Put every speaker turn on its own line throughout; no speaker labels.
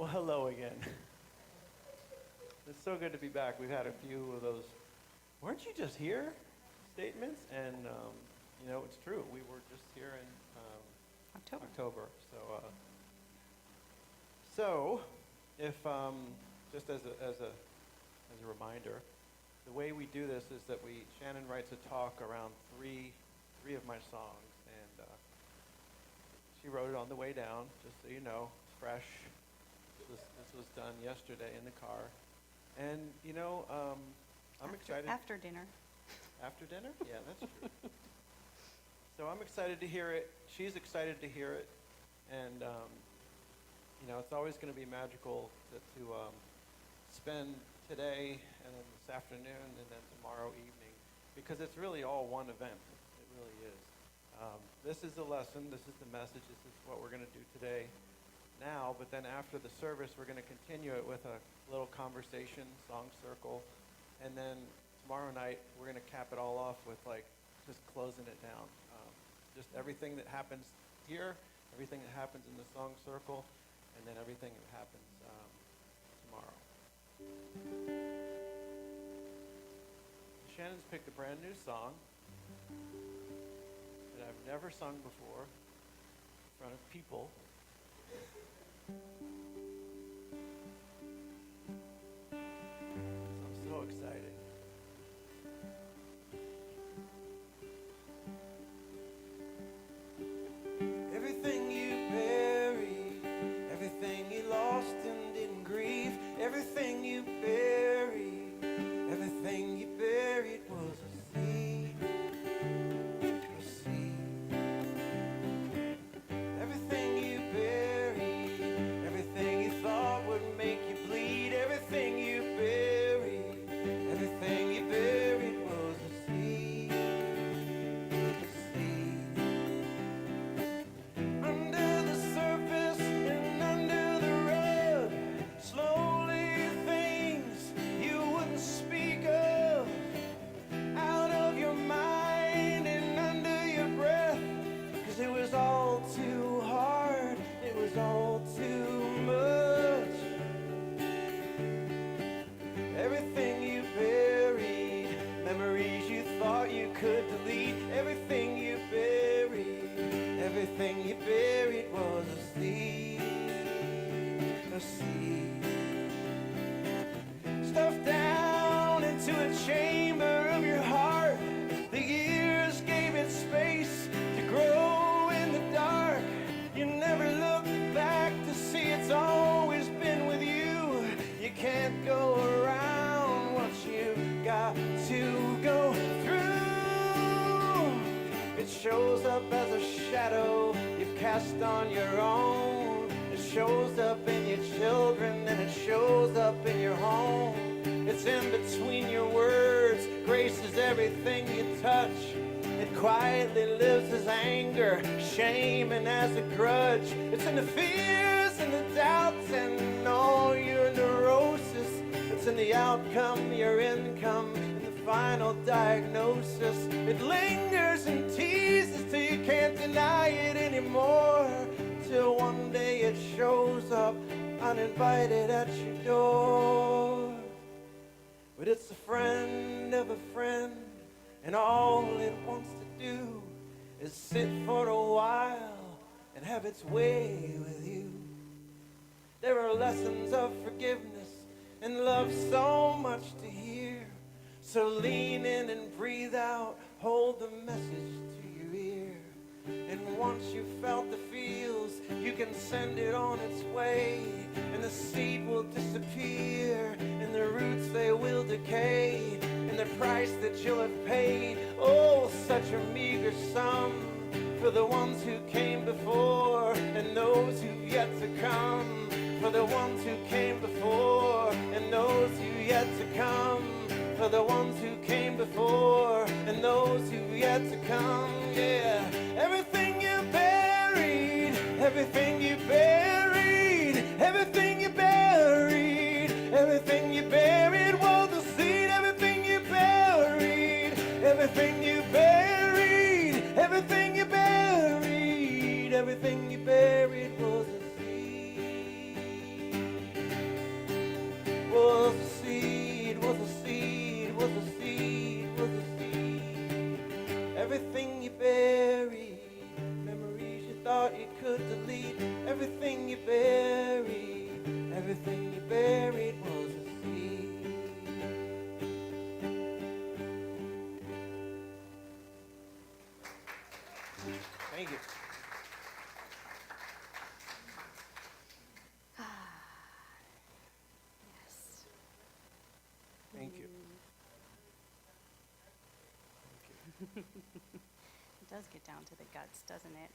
Well, hello again. It's so good to be back. We've had a few of those, weren't you just here statements? And, it's true. We were just here in October. So if, just as a reminder, the way we do this is that Shannon writes a talk around three of my songs. And she wrote it on the way down, just so you know, it's fresh. This was done yesterday in the car. And, I'm excited.
After dinner.
After dinner? Yeah, that's true. So I'm excited to hear it. She's excited to hear it. And, it's always going to be magical to spend today and then this afternoon and then tomorrow evening, because it's really all one event. It really is. This is the lesson. This is the message. This is what we're going to do today. Now, but then after the service, we're going to continue it with a little conversation, song circle, and then tomorrow night we're going to cap it all off with just closing it down. Just everything that happens here, everything that happens in the song circle, and then everything that happens tomorrow. Shannon's picked a brand new song that I've never sung before in front of people. I'm so excited. Everything you buried, everything you lost and didn't grieve, everything you buried, everything you buried was a seed. A seed. Everything you buried, everything you thought would make you bleed, everything you buried, everything you buried was a seed. A seed. Under the surface and under the rug, slowly things you wouldn't speak of, out of your mind and under your breath, 'cause it was all too hard, it was all too much. Everything you buried, memories you thought you could delete, everything you buried, everything you buried was a seed. A seed. Stuffed down into a chamber of your heart, the years gave it space to grow in the dark. You never look back to see it's always been with you. You can't go around what you got to go through. It shows up as a shadow you've cast on your own. It shows up in your children and it shows up in your home. It's in between your words. Grace is everything you touch. It quietly lives as anger, shame, and as a grudge. It's in the fears and the doubts and all your neurosis. It's in the outcome, your income, and the final diagnosis. It lingers and teases till you can't deny it anymore, till one day it shows up uninvited at your door. But it's a friend of a friend, and all it wants to do is sit for a while and have its way with you. There are lessons of forgiveness and love, so much to hear. So lean in and breathe out, hold the message to your ear. And once you've felt the feels, you can send it on its way. And the seed will disappear, and the roots, they will decay. And the price that you'll have paid, oh, such a meager sum, for the ones who came before and those who've yet to come. For the ones who came before and those who've yet to come. For the ones who came before and those who've yet to come. Yeah, everything you buried, everything you buried, everything you buried, everything you buried was the seed. Everything you buried, everything you buried, everything you buried, everything you buried was a seed. buried, everything you buried was a seed. Thank you.
Yes.
Thank you.
It does get down to the guts, doesn't it?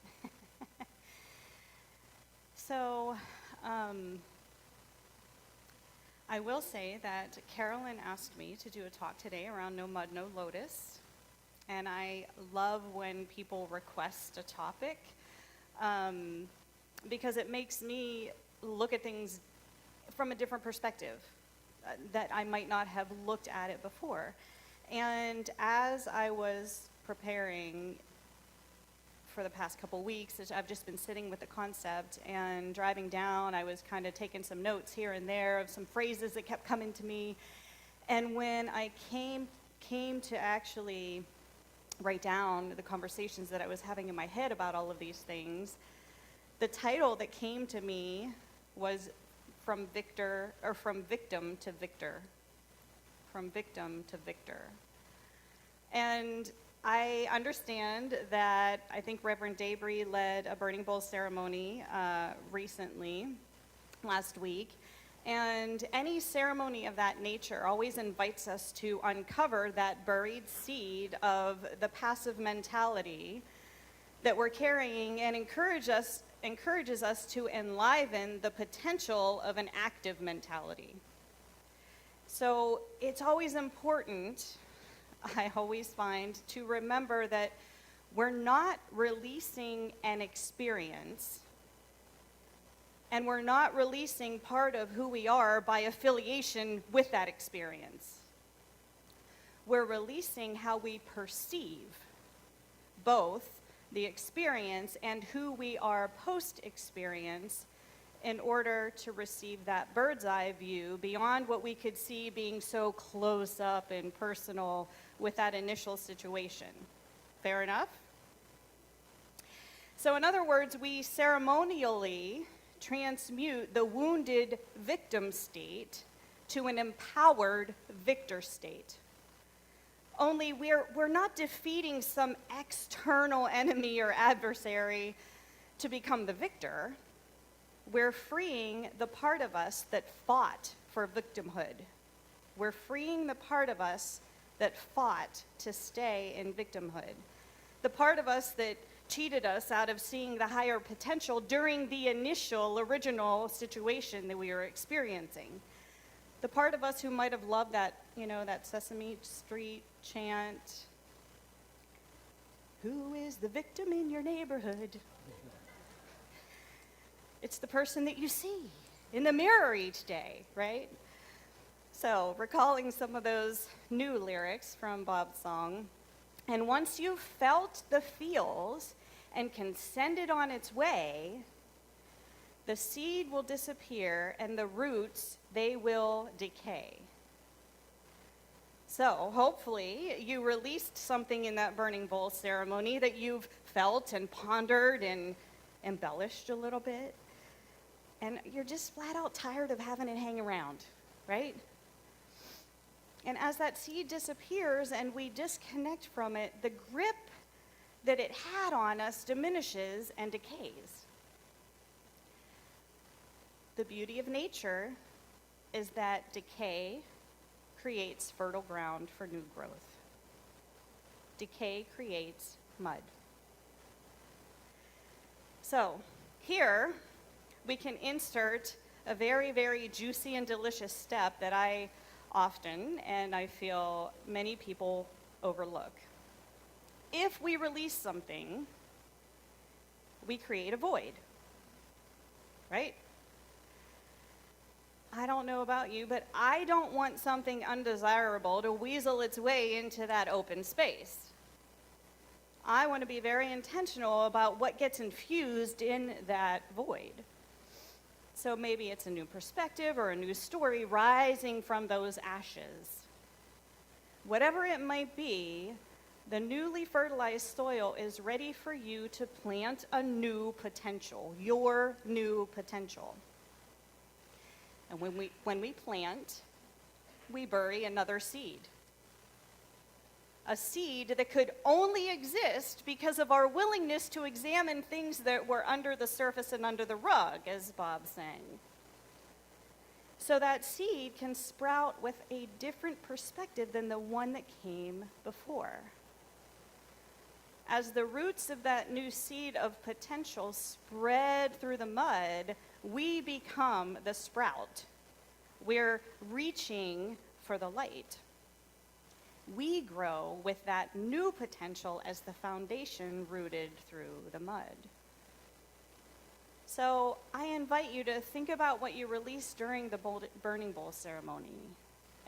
So, I will say that Carolyn asked me to do a talk today around No Mud, No Lotus. And I love when people request a topic because it makes me look at things from a different perspective that I might not have looked at it before. And as I was preparing for the past couple weeks, I've just been sitting with the concept and driving down. I was kind of taking some notes here and there of some phrases that kept coming to me. And when I came to actually write down the conversations that I was having in my head about all of these things, the title that came to me was From Victim to Victor. From Victim to Victor. And I understand that I think Reverend Debris led a Burning Bowl ceremony recently, last week. And any ceremony of that nature always invites us to uncover that buried seed of the passive mentality that we're carrying and encourages us to enliven the potential of an active mentality. So it's always important, I always find, to remember that we're not releasing an experience, and we're not releasing part of who we are by affiliation with that experience. We're releasing how we perceive both the experience and who we are post-experience in order to receive that bird's eye view beyond what we could see being so close up and personal with that initial situation. Fair enough? So in other words, we ceremonially transmute the wounded victim state to an empowered victor state. Only we're not defeating some external enemy or adversary to become the victor. We're freeing the part of us that fought for victimhood. We're freeing the part of us that fought to stay in victimhood. The part of us that cheated us out of seeing the higher potential during the initial, original situation that we were experiencing. The part of us who might have loved that, that Sesame Street chant, "Who is the victim in your neighborhood?" It's the person that you see in the mirror each day, right? So, recalling some of those new lyrics from Bob's song, and once you've felt the feels and can send it on its way, the seed will disappear and the roots, they will decay. So, hopefully, you released something in that burning bowl ceremony that you've felt and pondered and embellished a little bit. And you're just flat out tired of having it hang around, right? And as that seed disappears and we disconnect from it, the grip that it had on us diminishes and decays. The beauty of nature is that decay creates fertile ground for new growth. Decay creates mud. So, here we can insert a very, very juicy and delicious step that I often, and I feel many people, overlook. If we release something, we create a void, right? I don't know about you, but I don't want something undesirable to weasel its way into that open space. I want to be very intentional about what gets infused in that void. So maybe it's a new perspective or a new story rising from those ashes. Whatever it might be, The newly fertilized soil is ready for you to plant a new potential, your new potential. And when we plant, we bury another seed. A seed that could only exist because of our willingness to examine things that were under the surface and under the rug, as Bob sang. So that seed can sprout with a different perspective than the one that came before. As the roots of that new seed of potential spread through the mud, we become the sprout. We're reaching for the light. We grow with that new potential as the foundation rooted through the mud. So I invite you to think about what you released during the burning bowl ceremony.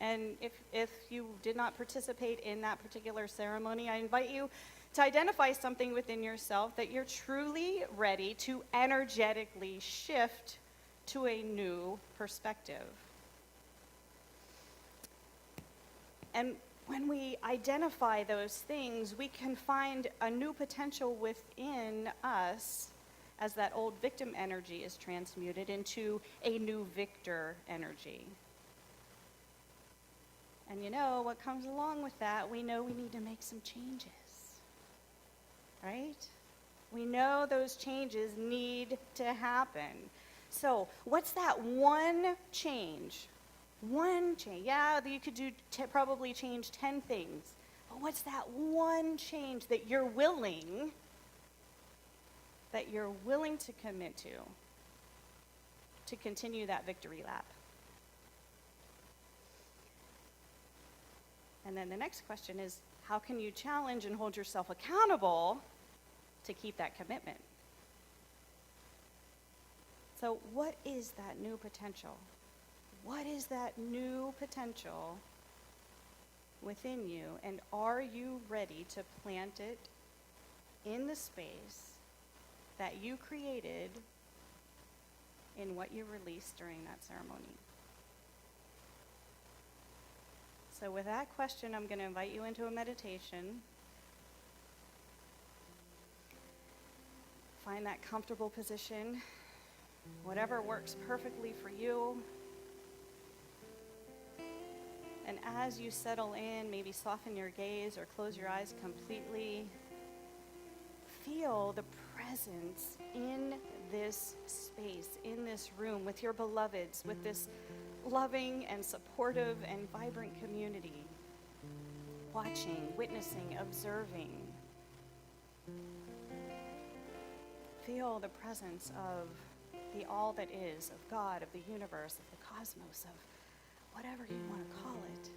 And if you did not participate in that particular ceremony, I invite you to identify something within yourself that you're truly ready to energetically shift to a new perspective. And when we identify those things, we can find a new potential within us as that old victim energy is transmuted into a new victor energy. And you know what comes along with that? We know we need to make some changes. Right? We know those changes need to happen. So, what's that one change? One change. Yeah, you could do probably change 10 things. But what's that one change that you're willing to commit to continue that victory lap? And then the next question is, how can you challenge and hold yourself accountable to keep that commitment? So what is that new potential? What is that new potential within you? And are you ready to plant it in the space that you created in what you released during that ceremony? So with that question, I'm going to invite you into a meditation. Find that comfortable position, whatever works perfectly for you. And as you settle in, maybe soften your gaze or close your eyes completely. Feel the presence in this space, in this room, with your beloveds, with this loving and supportive and vibrant community. Watching, witnessing, observing. Feel the presence of the all that is, of God, of the universe, of the cosmos, of whatever you want to call it.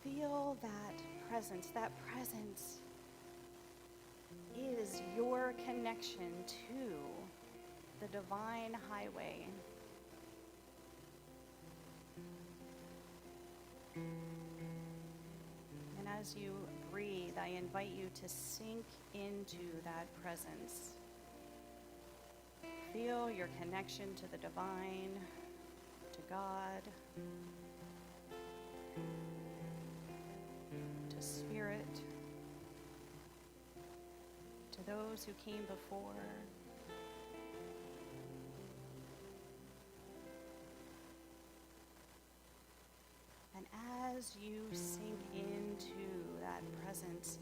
Feel that presence. That presence is your connection to the divine highway. And as you breathe, I invite you to sink into that presence. Feel your connection to the divine, to God, to spirit, to those who came before. And as you sink into that presence,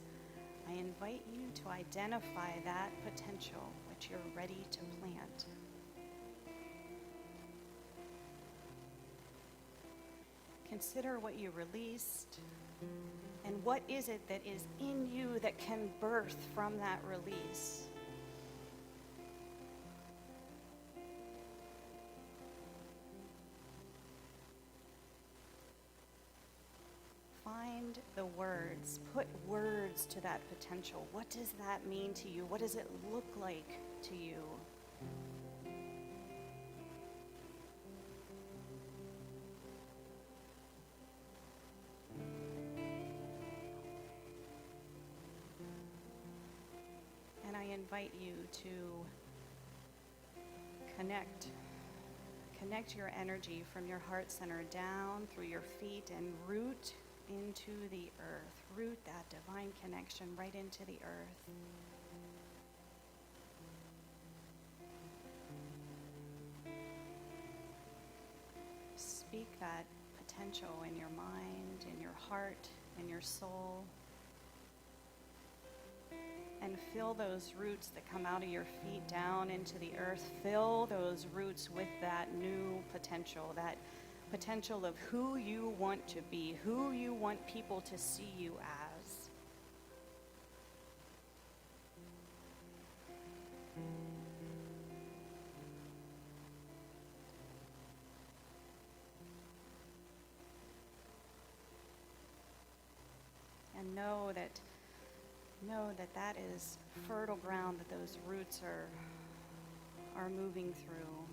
I invite you to identify that potential which you're ready to plant. Consider what you released, and what is it that is in you that can birth from that release. Find the words, put words to that potential. What does that mean to you? What does it look like to you? And I invite you to connect your energy from your heart center down through your feet and root into the earth. Root that divine connection right into the earth. Speak that potential in your mind, in your heart, in your soul. And fill those roots that come out of your feet down into the earth. Fill those roots with that new potential, that potential of who you want to be, who you want people to see you as. And know that that is fertile ground that those roots are moving through.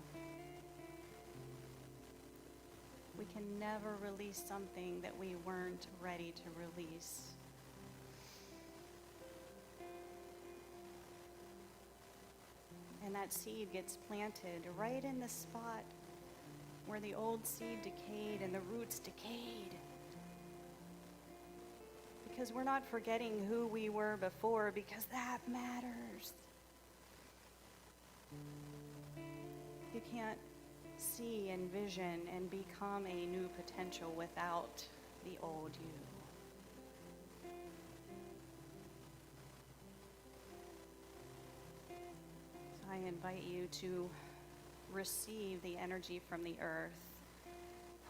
We can never release something that we weren't ready to release. And that seed gets planted right in the spot where the old seed decayed and the roots decayed. Because we're not forgetting who we were before, because that matters. You can't see and vision and become a new potential without the old you. So I invite you to receive the energy from the earth,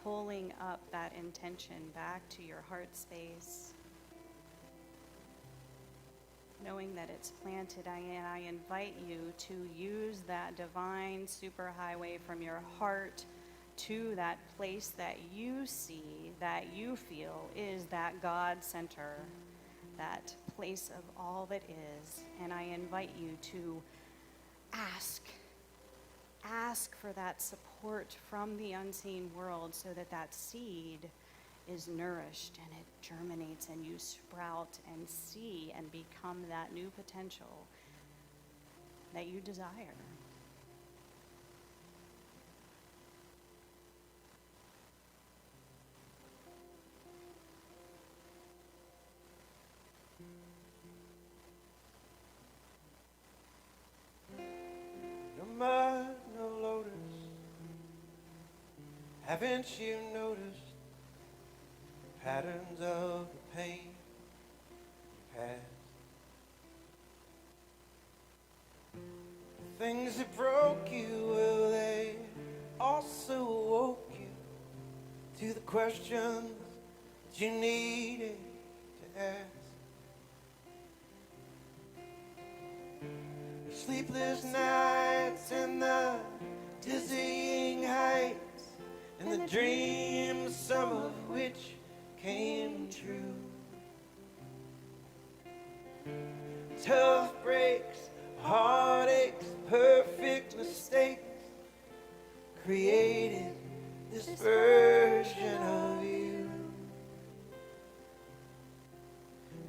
pulling up that intention back to your heart space. Knowing that it's planted, I invite you to use that divine superhighway from your heart to that place that you see, that you feel is that God center, that place of all that is. And I invite you to ask for that support from the unseen world so that that seed is nourished and it germinates and you sprout and see and become that new potential that you desire.
No mud, no lotus. Haven't you noticed patterns of the pain you had? The things that broke you, well, they also woke you to the questions that you needed to ask. The sleepless nights and the dizzying heights and the dreams, some of which came true. Tough breaks, heartaches, perfect mistakes created this version of you.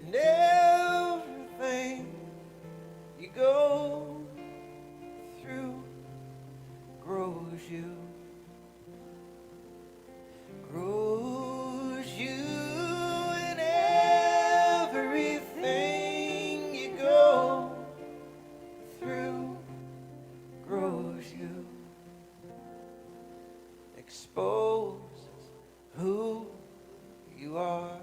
And everything you go through grows you. Grows you, and everything you go through grows you. Exposes who you are.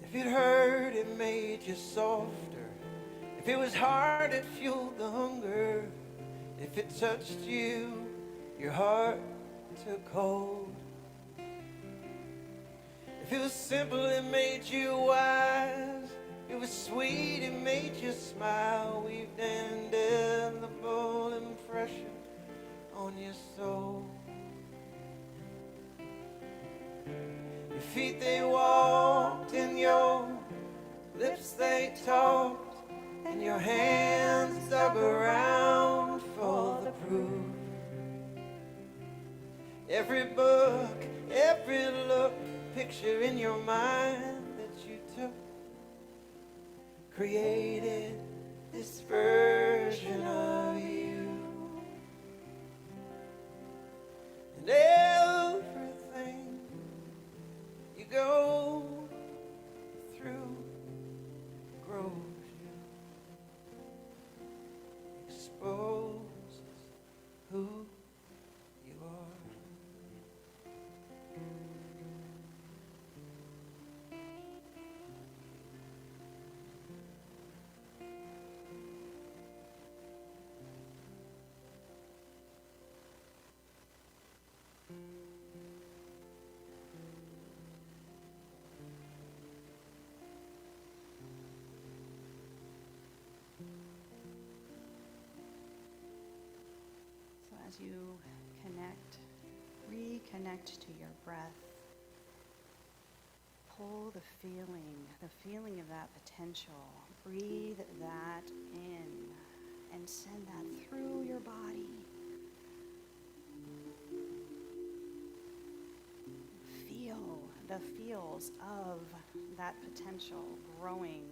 If it hurt, it made you softer. If it was hard, it fueled the hunger. If it touched you, your heart took hold. If it was simple, it made you wise. If it was sweet, it made you smile. Weaved an indelible impression on your soul. Your feet, they walked, and your lips, they talked, and your hands dug around for the proof. Every book, every look, picture in your mind that you took created this version of you. And everything you go through grows you, exposes who you are.
So as you reconnect to your breath, pull the feeling of that potential. Breathe that in and send that through your body. Feel the feels of that potential growing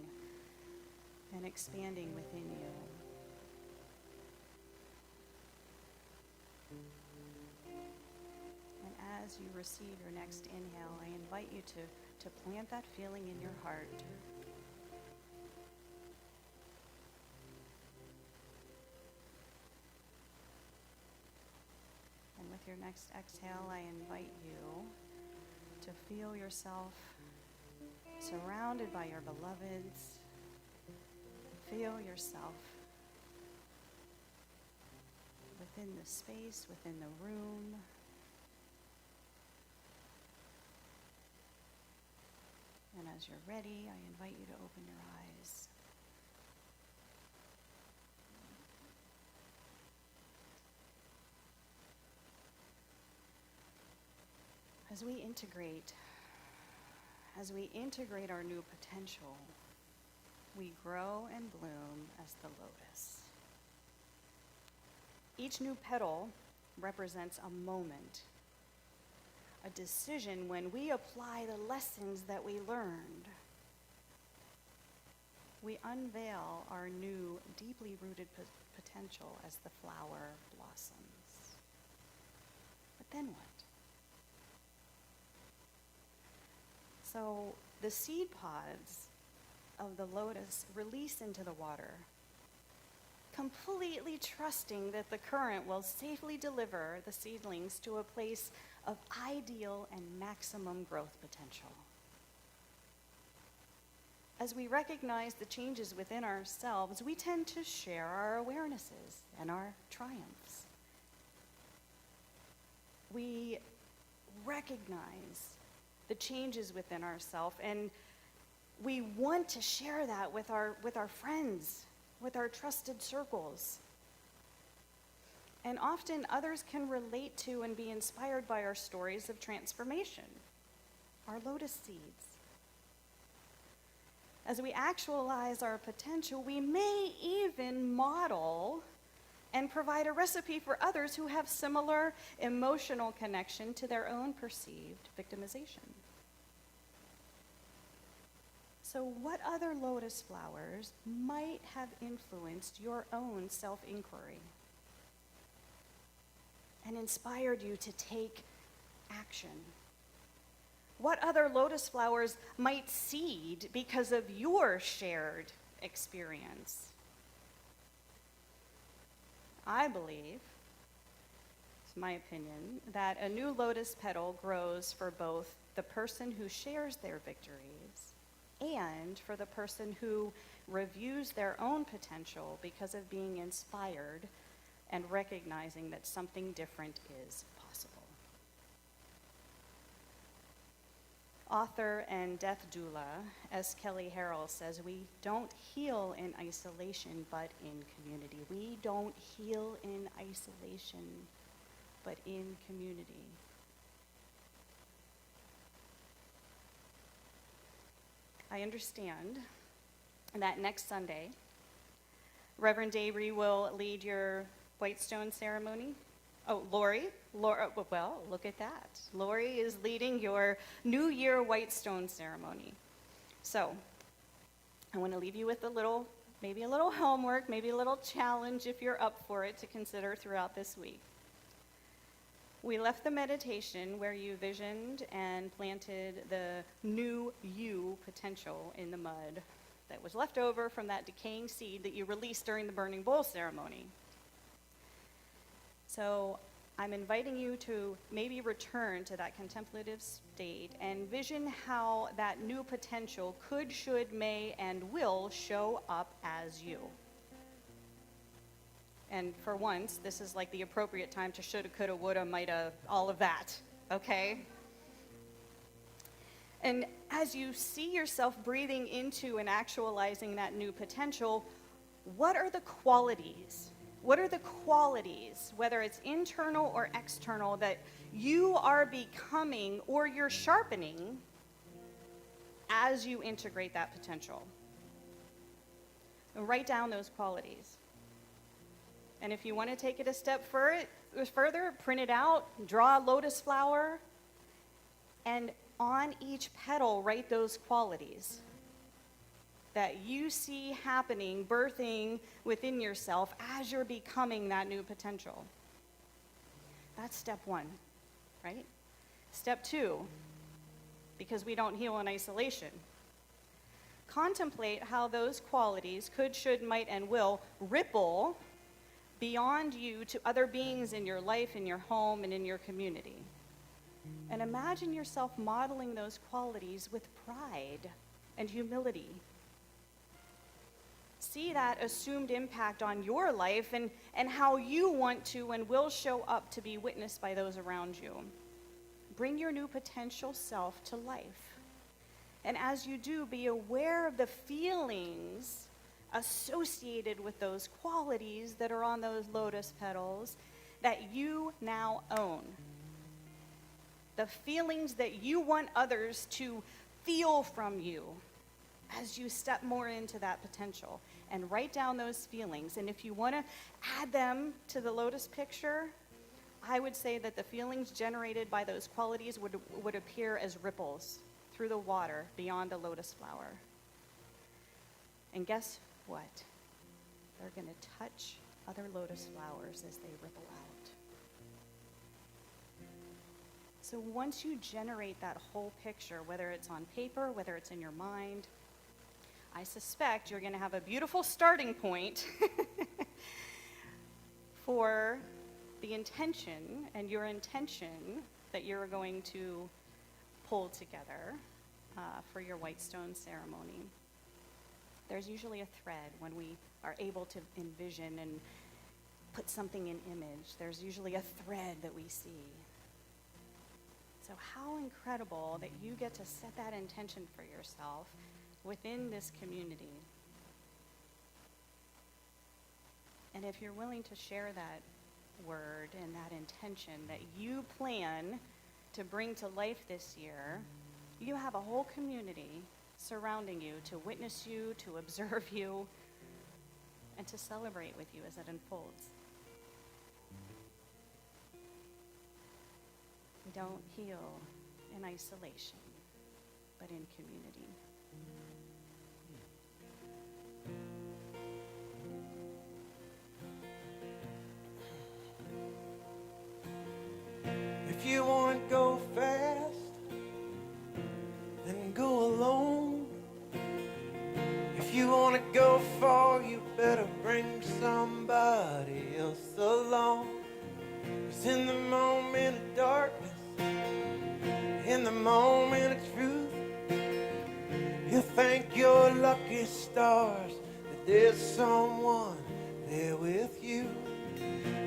and expanding within you. And as you receive your next inhale, I invite you to plant that feeling in your heart. And with your next exhale, I invite you to feel yourself surrounded by your beloveds. Feel yourself within the space, within the room. And as you're ready, I invite you to open your eyes. As we integrate our new potential, we grow and bloom as the lotus. Each new petal represents a moment, a decision when we apply the lessons that we learned. We unveil our new, deeply rooted potential as the flower blossoms. But then what? So the seed pods of the lotus release into the water, completely trusting that the current will safely deliver the seedlings to a place of ideal and maximum growth potential. As we recognize the changes within ourselves, we tend to share our awarenesses and our triumphs. We recognize the changes within ourselves, and we want to share that with our friends, with our trusted circles. And often others can relate to and be inspired by our stories of transformation, our lotus seeds. As we actualize our potential, we may even model and provide a recipe for others who have similar emotional connection to their own perceived victimization. So what other lotus flowers might have influenced your own self-inquiry and inspired you to take action? What other lotus flowers might seed because of your shared experience? I believe, it's my opinion, that a new lotus petal grows for both the person who shares their victories and for the person who reviews their own potential because of being inspired and recognizing that something different is possible. Author and death doula S. Kelly Harrell says, "We don't heal in isolation, but in community." We don't heal in isolation, but in community. I understand that next Sunday, Reverend Dayre will lead your Whitestone ceremony. Oh, Laura, well, look at that. Lori is leading your New Year Whitestone ceremony. So, I want to leave you with maybe a little homework, maybe a little challenge if you're up for it to consider throughout this week. We left the meditation where you visioned and planted the new you potential in the mud that was left over from that decaying seed that you released during the burning bowl ceremony. So I'm inviting you to maybe return to that contemplative state and vision how that new potential could, should, may, and will show up as you. And for once, this is like the appropriate time to shoulda, coulda, woulda, mighta, all of that, okay? And as you see yourself breathing into and actualizing that new potential, what are the qualities? What are the qualities, whether it's internal or external, that you are becoming or you're sharpening as you integrate that potential? And write down those qualities. And if you want to take it a step further, print it out, draw a lotus flower, and on each petal, write those qualities that you see happening, birthing within yourself as you're becoming that new potential. That's step one, right? Step two, because we don't heal in isolation. Contemplate how those qualities could, should, might, and will ripple beyond you to other beings in your life, in your home, and in your community. And imagine yourself modeling those qualities with pride and humility. See that assumed impact on your life and how you want to and will show up to be witnessed by those around you. Bring your new potential self to life. And as you do, be aware of the feelings associated with those qualities that are on those lotus petals that you now own. The feelings that you want others to feel from you as you step more into that potential. And write down those feelings. And if you want to add them to the lotus picture, I would say that the feelings generated by those qualities would appear as ripples through the water beyond the lotus flower. And guess what? They're going to touch other lotus flowers as they ripple out. So once you generate that whole picture, whether it's on paper, whether it's in your mind, I suspect you're going to have a beautiful starting point for the intention and your intention that you're going to pull together for your white stone ceremony. There's usually a thread when we are able to envision and put something in image. There's usually a thread that we see. So how incredible that you get to set that intention for yourself within this community. And if you're willing to share that word and that intention that you plan to bring to life this year, you have a whole community surrounding you to witness you, to observe you, and to celebrate with you as it unfolds. We don't heal in isolation, but in community.
If you want to go fast, then go alone. If you want to go far, you better bring somebody else along. 'Cause in the moment of darkness, in the moment of truth, you'll thank your lucky stars that there's someone there with you.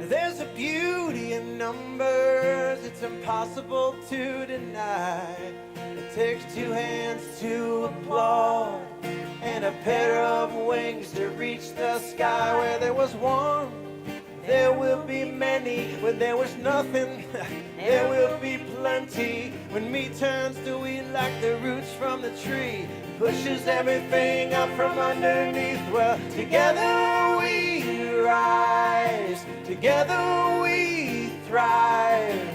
There's a beauty in numbers it's impossible to deny. It takes two hands to applaud and a pair of wings to reach the sky. Where there was one, there will be many. When there was nothing, there will be plenty. When me turns to wheat like the roots from the tree, pushes everything up from underneath. Well, together we rise, together we thrive.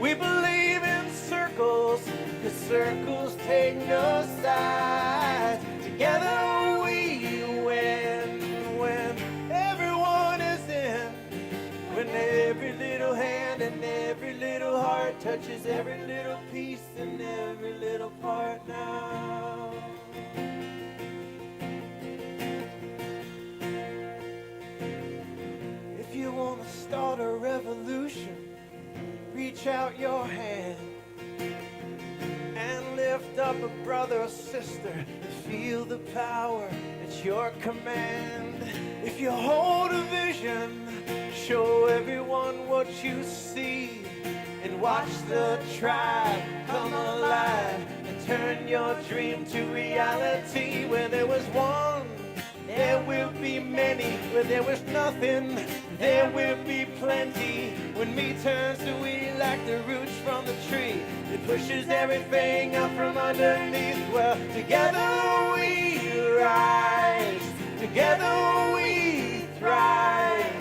We believe in circles, 'cause circles take no sides. Together heart touches every little piece and every little part now. If you want to start a revolution, reach out your hand and lift up a brother or sister and feel the power at your command. If you hold a vision, show everyone what you see and watch the tribe come alive and turn your dream to reality. Where there was one, there will be many. Where there was nothing, there will be plenty. When me turns to we like the roots from the tree, it pushes everything up from underneath. Well, together we rise, together we thrive.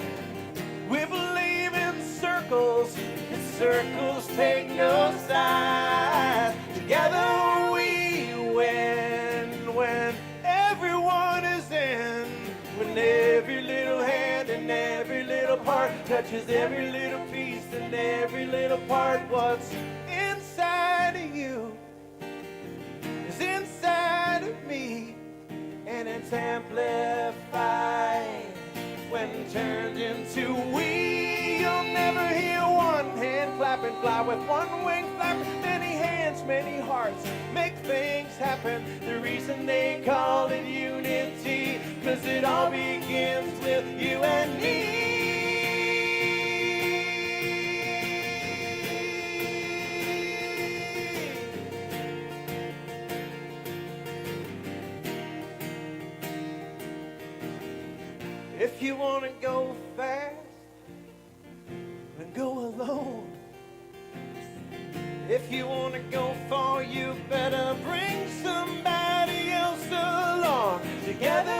We believe in circles, and circles take no sides. Together we win when everyone is in. When every little hand and every little part touches every little piece and every little part. What's inside of you is inside of me, and it's amplified when turned into we. You'll never hear one hand clap and fly with one wing flapping. Many hands, many hearts make things happen. The reason they call it unity, 'cause it all begins with you and me. If you want to go fast, then go alone. If you want to go far, you better bring somebody else along. Together